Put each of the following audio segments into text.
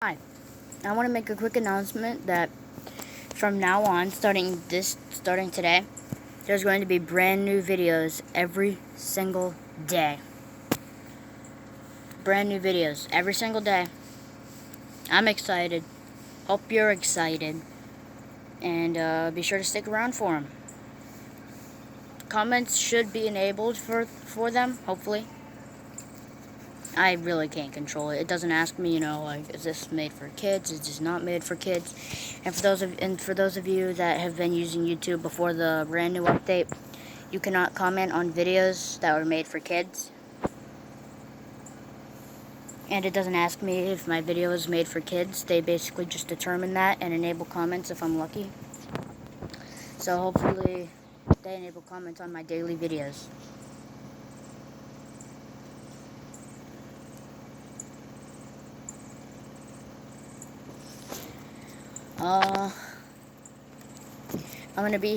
Hi, I want to make a quick announcement that from now on, starting today, there's going to be brand new videos every single day. Brand new videos every single day. I'm excited. Hope you're excited. And be sure to stick around for them. Comments should be enabled for them, hopefully. I really can't control it. It doesn't ask me, like, is this made for kids? Is this not made for kids? And for those of you that have been using YouTube before the brand new update, you cannot comment on videos that were made for kids. And it doesn't ask me if my video is made for kids. They basically just determine that and enable comments if I'm lucky. So hopefully they enable comments on my daily videos. I'm gonna be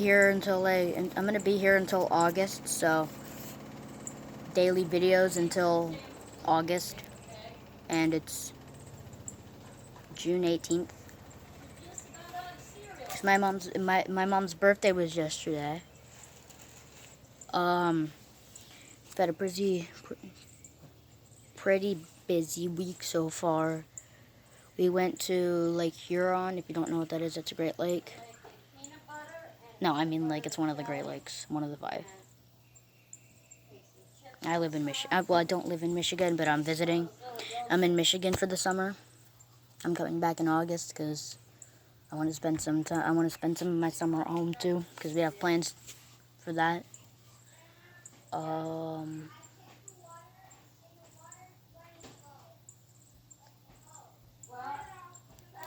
here until August, so daily videos until August, and it's June 18th. Cause my mom's birthday was yesterday. I've had a pretty busy week so far. We went to Lake Huron. If you don't know what that is, it's a Great Lake. No, I mean, like, it's one of the Great Lakes, one of the 5. I live in Michigan. Well, I don't live in Michigan, but I'm visiting. I'm in Michigan for the summer. I'm coming back in August because I want to spend some time. I want to spend some of my summer at home too because we have plans for that.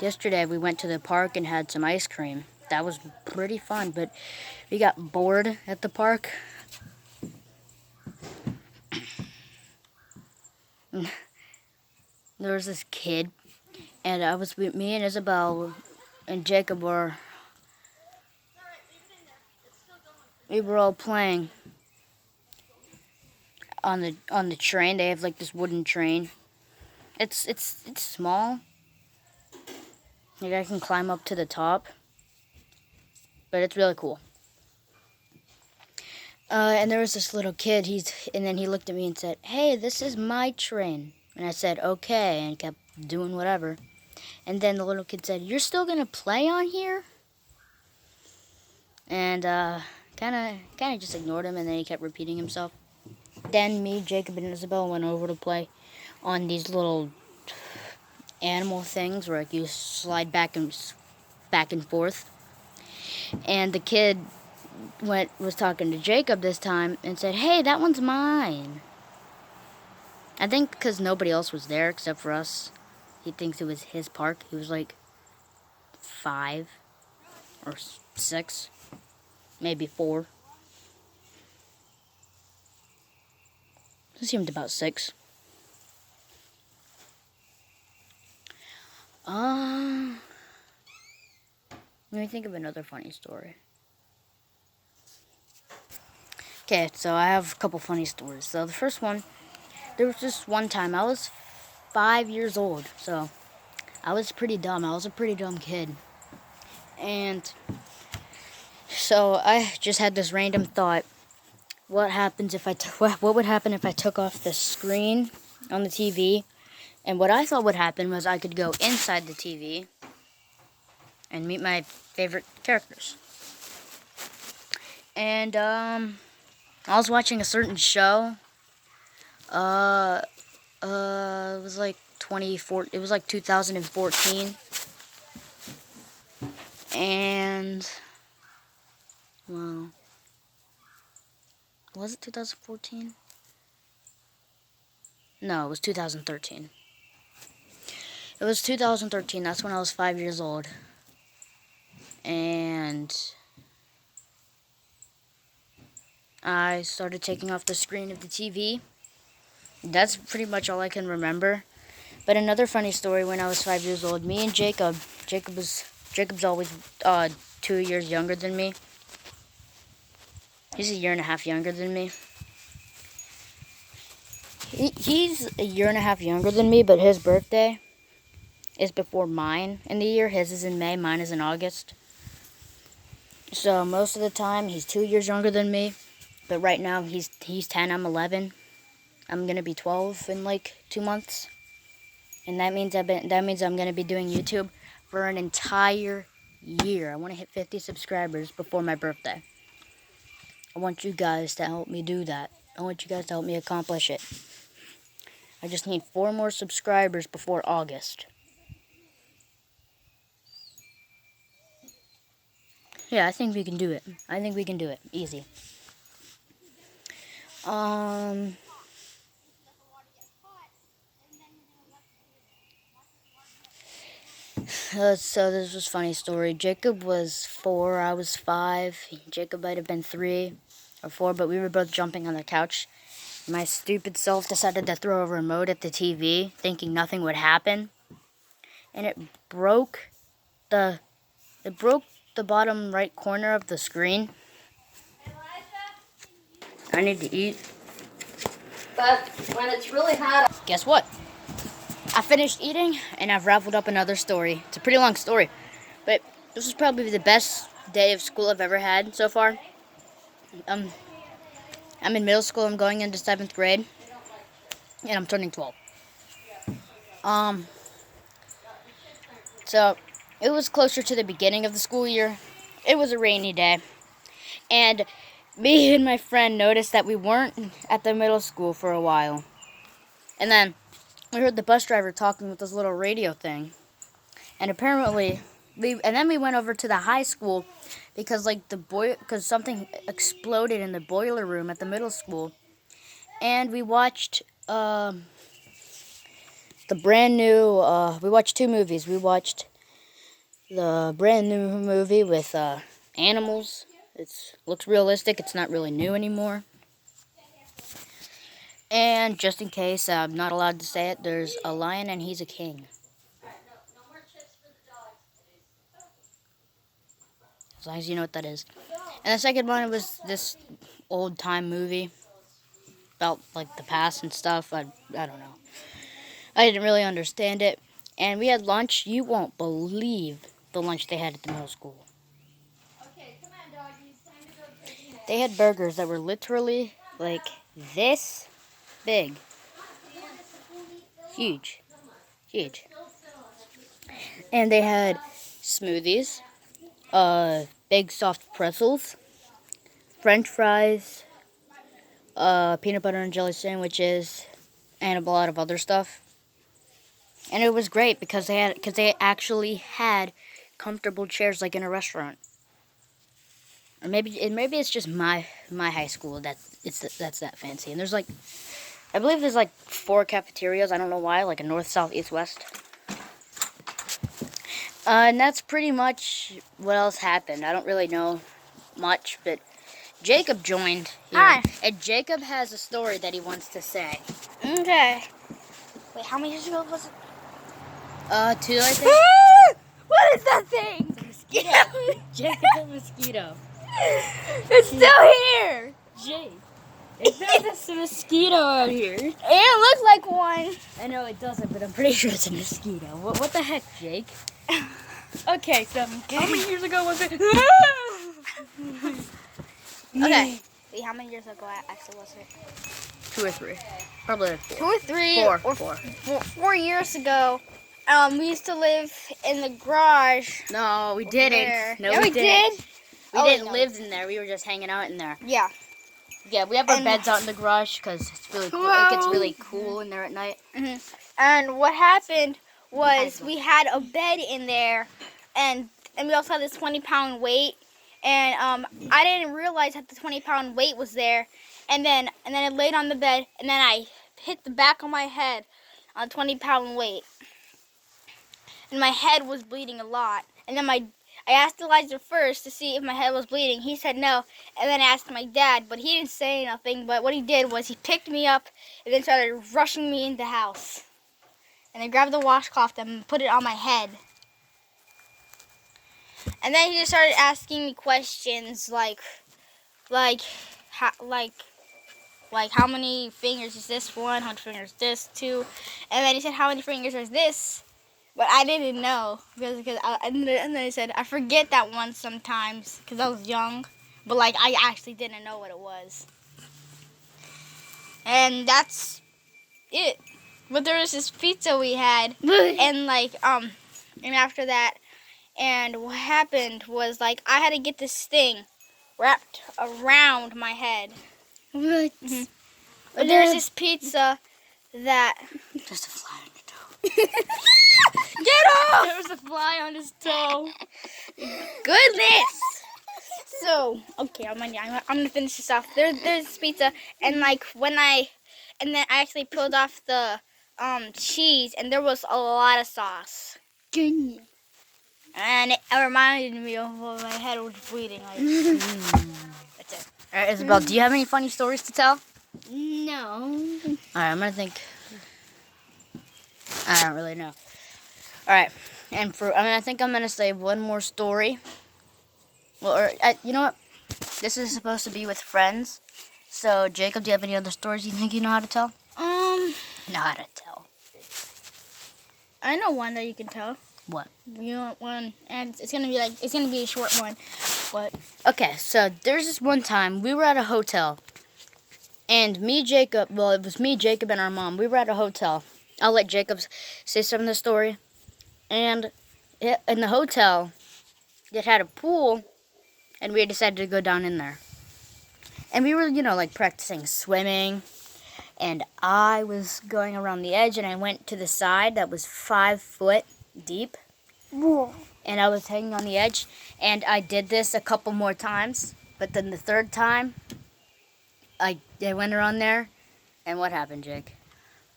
Yesterday we went to the park and had some ice cream. That was pretty fun, but we got bored at the park. There was this kid, and me and Isabel and Jacob we were all playing on the train. They have like this wooden train. It's small. Like I can climb up to the top, but it's really cool. And there was this little kid. And then he looked at me and said, "Hey, this is my train." And I said, "Okay," and kept doing whatever. And then the little kid said, "You're still gonna play on here?" And kind of just ignored him. And then he kept repeating himself. Then me, Jacob, and Isabel went over to play on these little animal things where like you slide back and forth. And the kid was talking to Jacob this time and said, "Hey, that one's mine." I think because nobody else was there except for us. He thinks it was his park. He was like 5 or 6, maybe 4. He seemed about 6. Let me think of another funny story. Okay, so I have a couple funny stories. So the first one, there was this one time I was 5 years old, so I was pretty dumb. I was a pretty dumb kid. And so I just had this random thought. What would happen if I took off the screen on the TV? And what I thought would happen was I could go inside the TV and meet my favorite characters. And I was watching a certain show. It was like 2014. And well, was it 2014? No, it was 2013. It was 2013. That's when I was 5 years old. And I started taking off the screen of the TV. That's pretty much all I can remember. But another funny story, when I was 5 years old, me and Jacob's always 2 years younger than me. He's a year and a half younger than me. He's a year and a half younger than me, but his birthday is before mine in the year. His is in May, mine is in August. So most of the time, he's 2 years younger than me. But right now, he's 10, I'm 11. I'm gonna be 12 in like 2 months, and that means I'm gonna be doing YouTube for an entire year. I want to hit 50 subscribers before my birthday. I want you guys to help me do that. I want you guys to help me accomplish it. I just need 4 more subscribers before August. Yeah, I think we can do it. I think we can do it. Easy. So this was a funny story. Jacob was 4, I was 5. Jacob might have been 3 or 4, but we were both jumping on the couch. My stupid self decided to throw a remote at the TV, thinking nothing would happen, and it broke the bottom right corner of the screen. I need to eat. But when it's really hot... Guess what? I finished eating, and I've raveled up another story. It's a pretty long story, but this was probably the best day of school I've ever had so far. I'm in middle school. I'm going into 7th grade, and I'm turning 12. So it was closer to the beginning of the school year. It was a rainy day, and me and my friend noticed that we weren't at the middle school for a while, and then we heard the bus driver talking with this little radio thing, and apparently then we went over to the high school because because something exploded in the boiler room at the middle school, and we watched the brand new. We watched 2 movies. We watched the brand new movie with animals. It looks realistic. It's not really new anymore. And just in case I'm not allowed to say it, there's a lion and he's a king. As long as you know what that is. And the second one was this old time movie about like the past and stuff. I don't know. I didn't really understand it. And we had lunch. You won't believe the lunch they had at the middle school. They had burgers that were literally like this big. Huge. Huge. And they had smoothies, big soft pretzels, French fries, peanut butter and jelly sandwiches, and a lot of other stuff. And it was great because they actually had comfortable chairs like in a restaurant. Or maybe it's just my high school that's that fancy. And I believe there's like 4 cafeterias. I don't know why, like a north, south, east, west. And that's pretty much what else happened. I don't really know much, but Jacob joined here. Hi. And Jacob has a story that he wants to say. Okay. Wait, how many years ago was it? 2, I think. What is that thing? Mosquito. Jacob's a mosquito. It's still here. Jake. It's not just a mosquito out here. It looks like one. I know it doesn't, but I'm pretty sure it's a mosquito. What the heck, Jake? Okay, so how many years ago was it? Okay. Wait, how many years ago actually was it? 2 or 3. Probably 4. 2 or 3 4. or 4. 4 years ago. We used to live in the garage. No, we didn't. There. No, yeah, we did. We Oh, didn't no. live in there. We were just hanging out in there. Yeah. Yeah, we have our And- beds out in the garage because it's really cool. It gets really cool in there at night. And what happened was we had a bed in there, and we also had this 20-pound weight. And I didn't realize that the 20-pound weight was there. And then I laid on the bed, and then I hit the back of my head on a 20-pound weight. And my head was bleeding a lot. And then I asked Elijah first to see if my head was bleeding. He said no. And then I asked my dad, but he didn't say nothing. But what he did was he picked me up and then started rushing me into the house. And I grabbed the washcloth and put it on my head. And then he just started asking me questions like how many fingers is this one? How many fingers is this two? And then he said, how many fingers is this? But I didn't know and then I said I forget that one sometimes because I was young. But like I actually didn't know what it was. And that's it. But there was this pizza we had, and and after that, and what happened was like I had to get this thing wrapped around my head. What? Mhm. But there's this pizza that Just a fly on your toe. get off! There was a fly on his toe. Goodness. So okay, I'm gonna finish this off. There's this pizza, and then I actually peeled off the cheese, and there was a lot of sauce, Goodness. and it reminded me of when my head was bleeding. Like, that's it. All right, Isabel, do you have any funny stories to tell? No. All right, I'm gonna think. I don't really know. All right, and I think I'm gonna say one more story. Well, you know what? This is supposed to be with friends. So, Jacob, do you have any other stories you think you know how to tell? Know how to tell. I know one that you can tell. What? You want one, and it's gonna be a short one, but Okay, so there's this one time we were at a hotel, and it was me, Jacob, and our mom. We were at a hotel. I'll let Jacob say some of the story. And in the hotel, it had a pool, and we decided to go down in there. And we were, practicing swimming, and I was going around the edge, and I went to the side that was 5 foot deep. whoa. And I was hanging on the edge, and I did this a couple more times, but then the third time, I went around there, and what happened, Jake?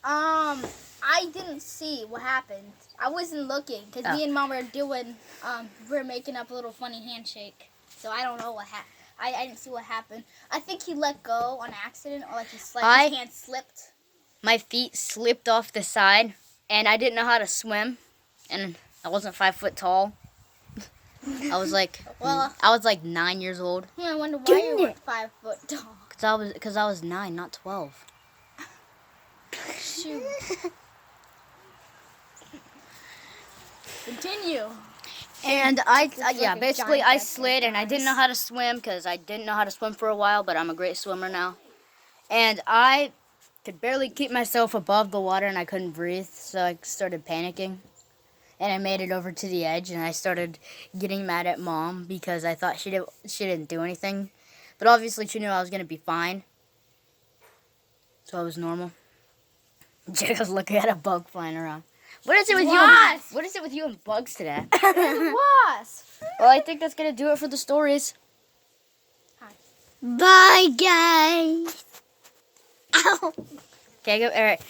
I didn't see what happened. I wasn't looking because me and Mom were we're making up a little funny handshake. So I don't know what happened. I didn't see what happened. I think he let go on accident, or like his hand slipped. My feet slipped off the side, and I didn't know how to swim, and I wasn't 5 foot tall. I was like, Well, I was like 9 years old. I wonder why you were 5 foot tall. Cause I was 9, not 12. Shoot. Continue. And basically I slid, and I didn't know how to swim because I didn't know how to swim for a while, but I'm a great swimmer now. And I could barely keep myself above the water, and I couldn't breathe, so I started panicking. And I made it over to the edge, and I started getting mad at Mom because I thought she didn't do anything. But obviously she knew I was going to be fine. So I was normal. Jacob's looking at a bug flying around. What is it with you and bugs today? Wasp. Well, I think that's going to do it for the stories. Bye, guys. Ow. Okay, all right.